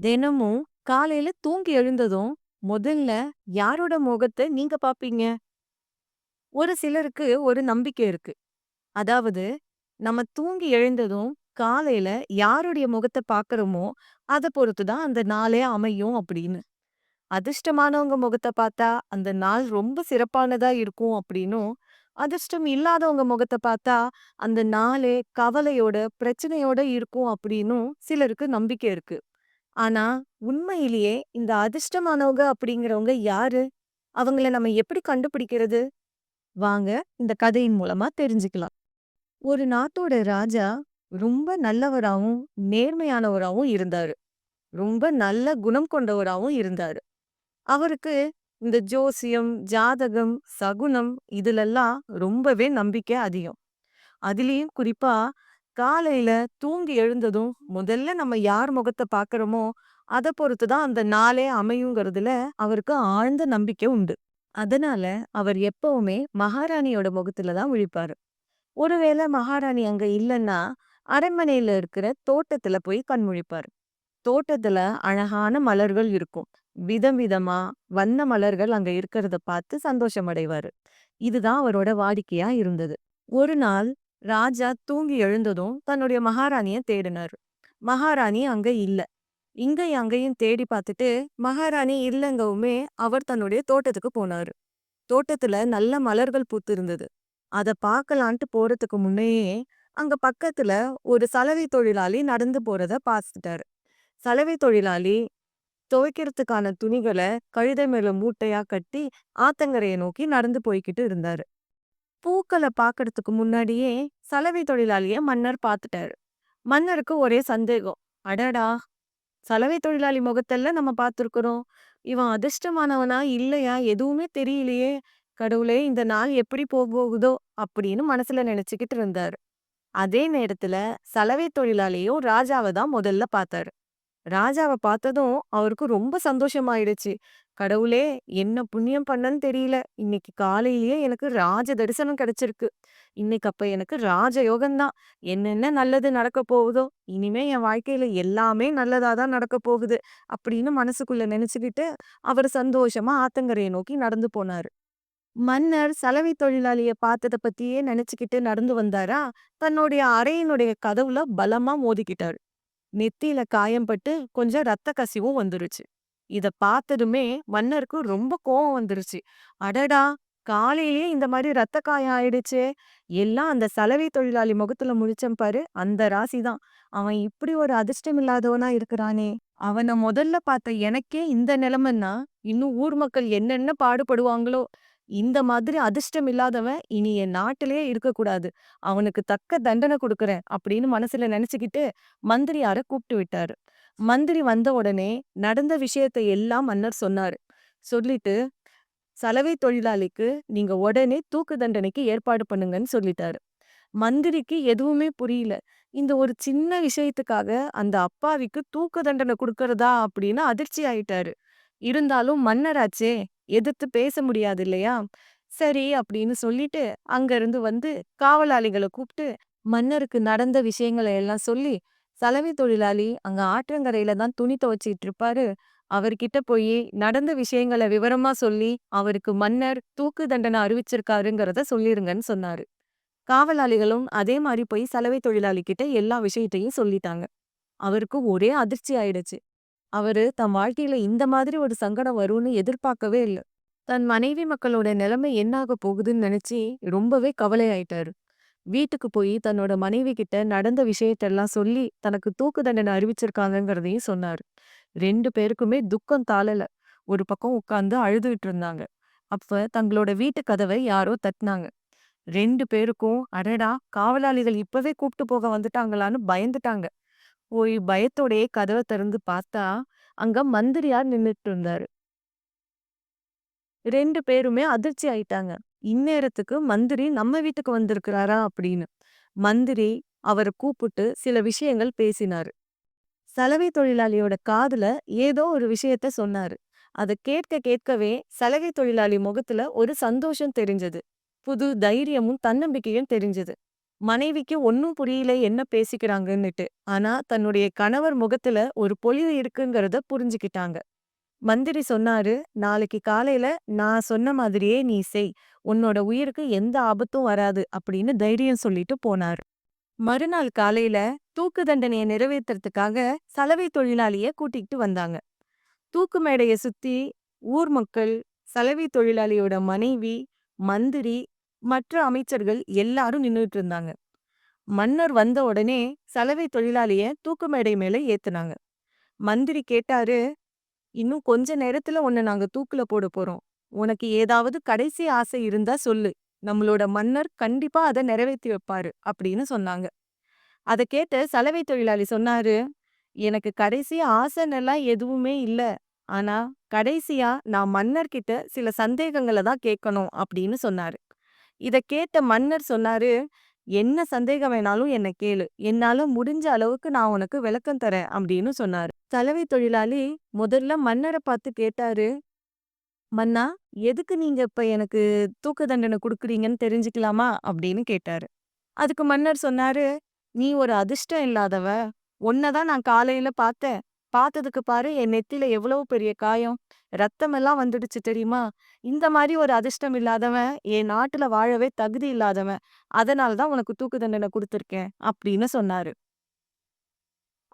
தினமும் காலையில தூங்கி எழுந்ததும் முதல்ல யாரோட முகத்த நீங்க பாப்பீங்க? ஒரு சிலருக்கு ஒரு நம்பிக்கை இருக்கு. அதாவது நம்ம தூங்கி எழுந்ததும் காலையில யாருடைய முகத்த பார்க்குறோமோ, அத பொறுத்து தான் அந்த நாளே அமையும் அப்படின்னு. அதிர்ஷ்டமானவங்க முகத்த பார்த்தா அந்த நாள் ரொம்ப சிறப்பானதா இருக்கும் அப்படின்னும், அதிர்ஷ்டம் இல்லாதவங்க முகத்த பார்த்தா அந்த நாளே கவலையோட, பிரச்சனையோட இருக்கும் அப்படின்னும் சிலருக்கு நம்பிக்கை இருக்கு. ஆனா, உண்மையிலேயே இந்த அதிர்ஷ்டமானவங்க அப்படிங்கிறவங்க யாரு? அவங்கள நம்ம எப்படி கண்டுபிடிக்கிறது? வாங்க இந்த கதையின் மூலமா தெரிஞ்சுக்கலாம். ஒரு நாட்டோட ராஜா ரொம்ப நல்லவராவும், நேர்மையானவராவும் இருந்தாரு. ரொம்ப நல்ல குணம் கொண்டவராவும் இருந்தாரு. அவருக்கு இந்த ஜோசியம், ஜாதகம், சகுனம் இதுலெல்லாம் ரொம்பவே நம்பிக்கை அதிகம். அதிலயும் குறிப்பா காலையில தூங்கி எழுந்ததும் முதல்ல நம்ம யார் முகத்த பார்க்கிறோமோ, அத பொறுத்து தான் அந்த நாளே அமையுங்கிறதுல அவருக்கு ஆழ்ந்த நம்பிக்கை உண்டு. அதனால அவர் எப்பவுமே மகாராணியோட முகத்துல தான் விழிப்பாரு. ஒருவேளை மகாராணி அங்க இல்லன்னா, அரண்மனையில இருக்கிற தோட்டத்துல போய் கண் முழிப்பாரு. தோட்டத்துல அழகான மலர்கள் இருக்கும். விதம் விதமா வண்ண மலர்கள் அங்க இருக்கிறத பார்த்து சந்தோஷம் அடைவாரு. இதுதான் அவரோட வாடிக்கையா இருந்தது. ஒரு நாள் ராஜா தூங்கி எழுந்ததும் தன்னுடைய மகாராணிய தேடினாரு. மகாராணி அங்க இல்ல. இங்கயும் அங்கேயும் தேடி பார்த்துட்டு மகாராணி இல்லங்கவுமே அவர் தன்னுடைய தோட்டத்துக்கு போனாரு. தோட்டத்துல நல்ல மலர்கள் பூத்து இருந்தது. அத பார்க்கலான்ட்டு போறதுக்கு முன்னையே அங்க பக்கத்துல ஒரு சலவை தொழிலாளி நடந்து போறத பார்த்துட்டாரு. சலவை தொழிலாளி துவைக்கிறதுக்கான துணிகள கழுதை மேல மூட்டையா கட்டி ஆத்தங்கரைய நோக்கி நடந்து போய்க்கிட்டு இருந்தாரு. பூக்கள பார்க்கறதுக்கு முன்னாடியே சலவை தொழிலாளிய மன்னர் பார்த்துட்டாரு. மன்னருக்கு ஒரே சந்தேகம். அடடா! சலவை தொழிலாளி முகத்தெல்லாம் நம்ம பார்த்துருக்குறோம். இவன் அதிர்ஷ்டமானவனா? இல்லையா? எதுவுமே தெரியலையே! கடவுளே! இந்த நாள் எப்படி போகுதோ! அப்படின்னு மனசுல நினைச்சுக்கிட்டு இருந்தாரு. அதே நேரத்துல சலவை தொழிலாளியும் ராஜாவ தான் முதல்ல பார்த்தாரு. ராஜாவ பார்த்ததும் அவருக்கு ரொம்ப சந்தோஷமாயிடுச்சு. கடவுளே! என்ன புண்ணியம் பண்ணேன்னு தெரியல. இன்னைக்கு காலையிலேயே எனக்கு ராஜ தரிசனம் கிடைச்சிருக்கு. இன்னைக்கு அப்ப எனக்கு ராஜ யோகம் தான். என்னென்ன நல்லது நடக்க போகுதோ, இனிமே என் வாழ்க்கையில எல்லாமே நல்லதா தான் நடக்க போகுது. அப்படின்னு மனசுக்குள்ள நினைச்சுக்கிட்டு, அவரு சந்தோஷமா ஆத்தங்கரைய நோக்கி நடந்து போனாரு. மன்னர் சலவை தொழிலாளிய பார்த்தத பத்தியே நினைச்சுக்கிட்டு நடந்து வந்தாரா, தன்னுடைய அறையினுடைய கதவுல பலமா மோதிக்கிட்டாரு. நெத்தியில காயம் பட்டு கொஞ்சம் ரத்த கசிவும் வந்துருச்சு. இத பார்த்ததுமே மன்னருக்கு ரொம்ப கோவம் வந்துருச்சு. அடடா! காலையிலேயே இந்த மாரி ரத்த காயம் ஆயிடுச்சே! எல்லாம் அந்த சலவை தொழிலாளி முகத்துல முழிச்சேன் பாரு, அந்த ராசி தான். அவன் இப்படி ஒரு அதிர்ஷ்டம் இல்லாதவனா இருக்கிறானே! அவன முதல்ல பார்த்த எனக்கே இந்த நிலைமைன்னா, இன்னும் ஊர் மக்கள் என்னென்ன பாடுபடுவாங்களோ! இந்த மாதிரி அதிர்ஷ்டம் இல்லாதவன் இனி என் நாட்டிலேயே இருக்கக்கூடாது. அவனுக்கு தக்க தண்டனை குடுக்குறேன் அப்படின்னு மனசுல நினைச்சுக்கிட்டு மந்திரியார கூப்பிட்டு விட்டாரு. மந்திரி வந்த உடனே நடந்த விஷயத்தை எல்லாம் மன்னர் சொன்னாரு. சொல்லிட்டு சலவை தொழிலாளிக்கு நீங்க உடனே தூக்கு தண்டனைக்கு ஏற்பாடு பண்ணுங்கன்னு சொல்லிட்டாரு. மந்திரிக்கு எதுவுமே புரியல. இந்த ஒரு சின்ன விஷயத்துக்காக அந்த அப்பாவிக்கு தூக்கு தண்டனை குடுக்கறதா அப்படின்னு அதிர்ச்சி ஆயிட்டாரு. இருந்தாலும் மன்னராச்சே, எதிர்த்து பேச முடியாது இல்லையா? சரி அப்படின்னு சொல்லிட்டு, அங்க இருந்து வந்து காவலாளிகள கூப்ட்டு, மன்னருக்கு நடந்த விஷயங்கள எல்லாம் சொல்லி, சலவை தொழிலாளி அங்க ஆற்றங்கரையில தான் துணி துவைச்சிட்டு இருப்பாரு. அவர்கிட்ட போயி நடந்த விஷயங்கள விவரமா சொல்லி, அவருக்கு மன்னர் தூக்கு தண்டனை அறிவிச்சிருக்காருங்கிறத சொல்லிருங்கன்னு சொன்னாரு. காவலாளிகளும் அதே மாரி போய் சலவை தொழிலாளி கிட்ட எல்லா விஷயத்தையும் சொல்லிட்டாங்க. அவருக்கு ஒரே அதிர்ச்சி ஆயிடுச்சு. அவரு தன் வாழ்க்கையில இந்த மாதிரி ஒரு சங்கடம் வரும்னு எதிர்பார்க்கவே இல்ல. தன் மனைவி மக்களோட நிலைமை என்ன ஆக போகுதுன்னு நினைச்சு ரொம்பவே கவலையாயிட்டாரு. வீட்டுக்கு போய் தன்னோட மனைவி கிட்ட நடந்த விஷயத்தெல்லாம் சொல்லி தனக்கு தூக்கு தண்டனை அறிவிச்சிருக்காங்கங்கிறதையும் சொன்னாரு. 2 பேருக்குமே துக்கம் தாளல. ஒரு பக்கம் உட்கார்ந்து அழுதுகிட்டு இருந்தாங்க. அப்ப தங்களோட வீட்டு கதவை யாரோ தட்டுனாங்க. 2 பேருக்கும் அடடா! காவலாளிகள் இப்பவே கூப்ட்டு போக வந்துட்டாங்களான்னு பயந்துட்டாங்க. போய் பயத்தோடயே கதவ திறந்து பார்த்தா, அங்க மந்திரியார் நின்னுட்டு இருந்தாரு. 2 பேருமே அதிர்ச்சி ஆயிட்டாங்க. இந்நேரத்துக்கு மந்திரி நம்ம வீட்டுக்கு வந்திருக்கிறாரா அப்படின்னு. மந்திரி அவர கூப்பிட்டு சில விஷயங்கள் பேசினாரு. சலவை தொழிலாளியோட காதுல ஏதோ ஒரு விஷயத்த சொன்னாரு. அத கேட்க கேட்கவே சலவை தொழிலாளி முகத்துல ஒரு சந்தோஷம் தெரிஞ்சது. புது தைரியமும் தன்னம்பிக்கையும் தெரிஞ்சது. மனைவிக்கு ஒண்ணும் புரியல என்ன பேசிக்கிறாங்கன்னுட்டு. ஆனா, தன்னுடைய கணவர் முகத்துல ஒரு பொலிவு இருக்குங்கிறத புரிஞ்சுக்கிட்டாங்க. மந்திரி சொன்னாரு, "நாளைக்கு காலையில நான் சொன்ன மாதிரியே நீ செய். உன்னோட உயிருக்கு எந்த ஆபத்தும் வராது." அப்படின்னு தைரியம் சொல்லிட்டு போனாரு. மறுநாள் காலையில தூக்கு தண்டனைய நிறைவேத்துறதுக்காக சலவை தொழிலாளிய கூட்டிட்டு வந்தாங்க. தூக்கு மேடைய சுத்தி ஊர் மக்கள், சலவை தொழிலாளியோட மனைவி, மந்திரி, மற்ற அமைச்சர்கள் எல்லாரும் நின்னுட்டு இருந்தாங்க. மன்னர் வந்த உடனே சலவை தொழிலாளிய தூக்கு மேடை மேல ஏத்துனாங்க. மந்திரி கேட்டாரு, "இன்னும் கொஞ்ச நேரத்துல உன்ன நாங்க தூக்குல போடப் போறோம். உனக்கு ஏதாவது கடைசி ஆசை இருந்தா சொல்லு. நம்மளோட மன்னர் கண்டிப்பா அத நிறைவேத்தி வைப்பாரு." அப்படின்னு சொன்னாங்க. அத கேட்ட சலவை தொழிலாளி சொன்னாரு, "எனக்கு கடைசி ஆசைன்னெல்லாம் எதுவுமே இல்ல. ஆனா, கடைசியா நான் மன்னர்கிட்ட சில சந்தேகங்கள தான் கேட்கணும்." அப்படின்னு சொன்னாரு. இத கேட்ட மன்னர் சொன்னாரு, "என்ன சந்தேகம் வேணாலும் என்ன கேளு. என்னால முடிஞ்ச அளவுக்கு நான் உனக்கு விளக்கம் தரேன்." அப்படின்னு சொன்னாரு. சலவை தொழிலாளி முதல்ல மன்னர பார்த்து கேட்டாரு, "மன்னா, எதுக்கு நீங்க இப்ப எனக்கு தூக்கு தண்டனை குடுக்குறீங்கன்னு தெரிஞ்சுக்கலாமா?" அப்படின்னு கேட்டாரு. அதுக்கு மன்னர் சொன்னாரு, "நீ ஒரு அதிர்ஷ்டம் இல்லாதவ. உன்ன தான் நான் காலையில பார்த்தேன். பார்த்ததுக்கு பாரு என் நெத்தியில எவ்வளவு பெரிய காயம். ரத்தமெல்லாம் வந்துடுச்சு தெரியுமா? இந்த மாரி ஒரு அதிர்ஷ்டம் இல்லாதவன் என் நாட்டுல வாழவே தகுதி இல்லாதவன். அதனால தான் உனக்கு தூக்கு தண்டனை குடுத்துருக்கேன்." அப்படின்னு சொன்னாரு.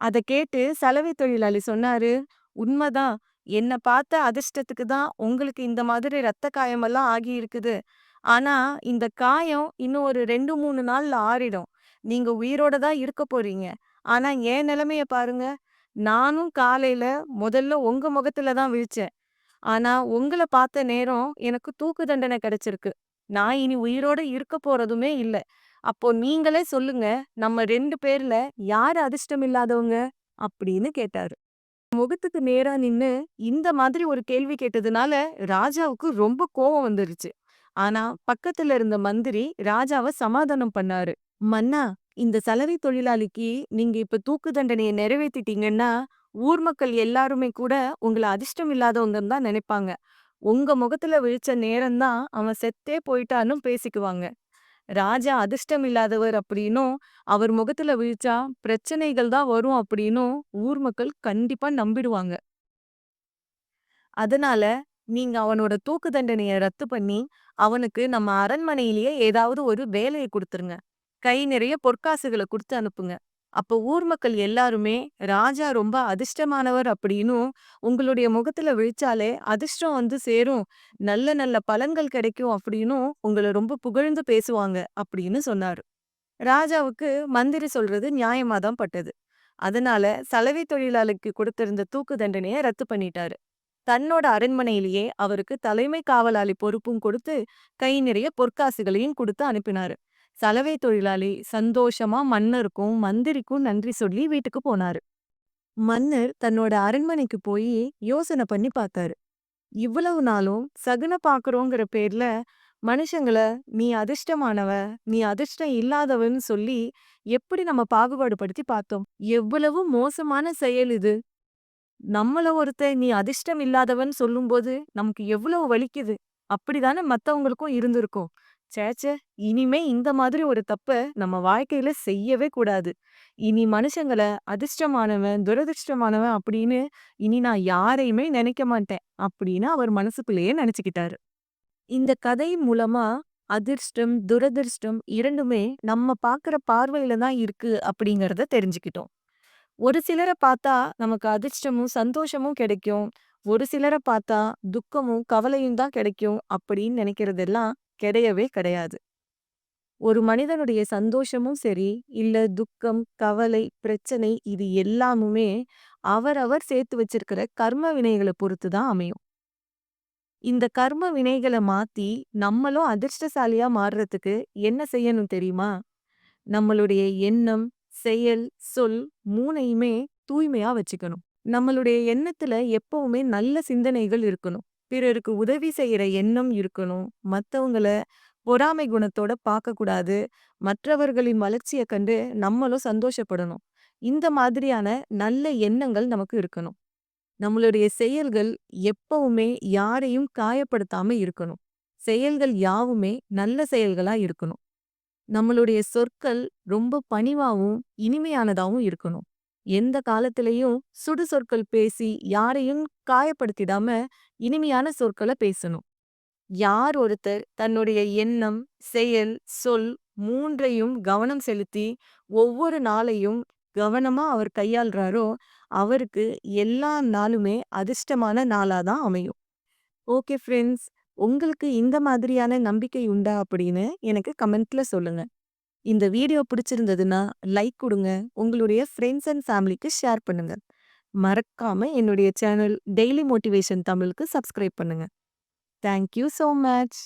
அத கேட்டு சலவை தொழிலாளி சொன்னாரு, "உண்மதான். என்ன பார்த்த அதிர்ஷ்டத்துக்கு தான் உங்களுக்கு இந்த மாதிரி ரத்த காயமெல்லாம் ஆகியிருக்குது. ஆனா, இந்த காயம் இன்னும் ஒரு 2, 3 நாள்ல ஆறிடும். நீங்க உயிரோட தான் இருக்க போறீங்க. ஆனா, என் நிலைமைய பாருங்க. நானும் காலையில முதல்ல உங்க முகத்துல தான் விழிச்சேன். ஆனா, உங்கள பார்த்த நேரம் எனக்கு தூக்கு தண்டனை கிடைச்சிருக்கு. நான் இனி உயிரோட இருக்க போறதுமே இல்ல. அப்போ நீங்களே சொல்லுங்க, நம்ம 2 பேர்ல யாரு அதிர்ஷ்டம் இல்லாதவங்க?" அப்படின்னு கேட்டாரு. முகத்துக்கு நேரா நின்னு இந்த மாதிரி ஒரு கேள்வி கேட்டதுனால ராஜாவுக்கு ரொம்ப கோவம் வந்துருச்சு. ஆனா பக்கத்துல இருந்த மந்திரி ராஜாவ சமாதானம் பண்ணாரு. "மன்னா, இந்த சலவை தொழிலாளிக்கு நீங்க இப்ப தூக்கு தண்டனைய நிறைவேத்திட்டீங்கன்னா, ஊர் மக்கள் எல்லாருமே கூட உங்கள அதிர்ஷ்டம் இல்லாதவங்கன்னு தான் நினைப்பாங்க. உங்க முகத்துல விழிச்ச நேரம் தான் அவன் செத்தே போயிட்டான்னு பேசிக்குவாங்க. ராஜா அதிர்ஷ்டம் இல்லாதவர் அப்படின்னும், அவர் முகத்துல விழிச்சா பிரச்சனைகள் தான் வரும் அப்படின்னும் ஊர் மக்கள் கண்டிப்பா நம்பிடுவாங்க. அதனால நீங்க அவனோட தூக்கு தண்டனைய ரத்து பண்ணி, அவனுக்கு நம்ம அரண்மனையிலேயே ஏதாவது ஒரு வேலைய குடுத்துருங்க. கை நிறைய பொற்காசுகள குடுத்து அனுப்புங்க. அப்போ ஊர் மக்கள் எல்லாருமே ராஜா ரொம்ப அதிர்ஷ்டமானவர் அப்படின்னும், உங்களுடைய முகத்துல விழிச்சாலே அதிர்ஷ்டம் வந்து சேரும், நல்ல நல்ல பலன்கள் கிடைக்கும் அப்படின்னும் உங்கள ரொம்ப புகழ்ந்து பேசுவாங்க அப்படின்னு சொன்னாரு. ராஜாவுக்கு மந்திரி சொல்றது நியாயமா தான் பட்டது. அதனால சலவை தொழிலாளிக்கு கொடுத்திருந்த தூக்கு தண்டனைய ரத்து பண்ணிட்டாரு. தன்னோட அரண்மனையிலேயே அவருக்கு தலைமை காவலாளி பொறுப்பும் கொடுத்து, கை நிறைய பொற்காசுகளையும் குடுத்து அனுப்பினாரு. சலவை தொழிலாளி சந்தோஷமா மன்னருக்கும், மந்திரிக்கும் நன்றி சொல்லி வீட்டுக்கு போனாரு. மன்னர் தன்னோட அரண்மனைக்கு போய் யோசனை பண்ணி பார்த்தாரு. இவ்வளவு நாளும் சகுன பார்க்குறோங்கிற பேர்ல மனுஷங்கள நீ அதிர்ஷ்டமானவ, நீ அதிர்ஷ்டம் இல்லாதவன்னு சொல்லி எப்படி நம்ம பாகுபாடு படுத்தி பார்த்தோம். எவ்வளவு மோசமான செயல் இது. நம்மள ஒருத்தன் நீ அதிர்ஷ்டம் இல்லாதவன் சொல்லும்போது நமக்கு எவ்வளவு வலிக்குது. அப்படிதானே மத்தவங்களுக்கும் இருந்திருக்கும். ச்சே! இனிமே இந்த மாதிரி ஒரு தப்ப நம்ம வாழ்க்கையில செய்யவே கூடாது. இனி மனுஷங்கள அதிர்ஷ்டமானவன், துரதிர்ஷ்டமானவன் அப்படின்னு இனி நான் யாரையுமே நினைக்க மாட்டேன். அப்படின்னு அவர் மனசுக்குள்ளேயே நினைச்சுக்கிட்டாரு. இந்த கதை மூலமா அதிர்ஷ்டம், துரதிர்ஷ்டம் 2மே நம்ம பார்க்குற பார்வையில தான் இருக்கு அப்படிங்கிறத தெரிஞ்சுக்கிட்டோம். ஒரு சிலர பார்த்தா நமக்கு அதிர்ஷ்டமும், சந்தோஷமும் கிடைக்கும். ஒரு சிலர பார்த்தா துக்கமும், கவலையும் தான் கிடைக்கும் அப்படின்னு நினைக்கிறதெல்லாம் கிடையவே கிடையாது. ஒரு மனிதனுடைய சந்தோஷமும் சரி, இல்ல துக்கம், கவலை, பிரச்சனை இது எல்லாமுமே அவரவர் சேர்த்து வச்சிருக்கிற கர்ம வினைகள பொறுத்து தான் அமையும். இந்த கர்ம வினைகள மாத்தி நம்மளும் அதிர்ஷ்டசாலியா மாறுறதுக்கு என்ன செய்யணும் தெரியுமா? நம்மளுடைய எண்ணம், செயல், சொல் 3யுமே தூய்மையா வச்சுக்கணும். நம்மளுடைய எண்ணத்துல எப்பவுமே நல்ல சிந்தனைகள் இருக்கணும். பிறருக்கு உதவி செய்யற எண்ணம் இருக்கணும். மத்தவங்கள பொறாமை குணத்தோட பார்க்கக்கூடாது. மற்றவர்களின் வளர்ச்சிய கண்டு நம்மளும் சந்தோஷப்படணும். இந்த மாதிரியான நல்ல எண்ணங்கள் நமக்கு இருக்கணும். நம்மளுடைய செயல்கள் எப்பவுமே யாரையும் காயப்படுத்தாம இருக்கணும். செயல்கள் யாவுமே நல்ல செயல்களா இருக்கணும். நம்மளுடைய சொற்கள் ரொம்ப பணிவாவும், இனிமையானதாவும் இருக்கணும். எந்த காலத்திலயும் சுடு சொற்கள் பேசி யாரையும் காயப்படுத்திடாம, இனிமையான சொற்கள பேசணும். யார் ஒருத்தர் தன்னுடைய எண்ணம், செயல், சொல் 3யும் கவனம் செலுத்தி, ஒவ்வொரு நாளையும் கவனமா அவர் கையாள்றாரோ, அவருக்கு எல்லா நாளுமே அதிர்ஷ்டமான நாளா தான் அமையும். Okay friends. உங்களுக்கு இந்த மாதிரியான நம்பிக்கை உண்டா அப்படின்னு எனக்கு கமெண்ட்ல சொல்லுங்க. இந்த வீடியோ பிடிச்சிருந்ததுன்னா லைக் குடுங்க. உங்களுடைய ஃப்ரெண்ட்ஸ் அண்ட் ஃபேமிலிக்கு ஷேர் பண்ணுங்க. மறக்காம என்னுடைய சேனல் டெய்லி மோட்டிவேஷன் தமிழுக்கு சப்ஸ்கிரைப் பண்ணுங்க. Thank you so much.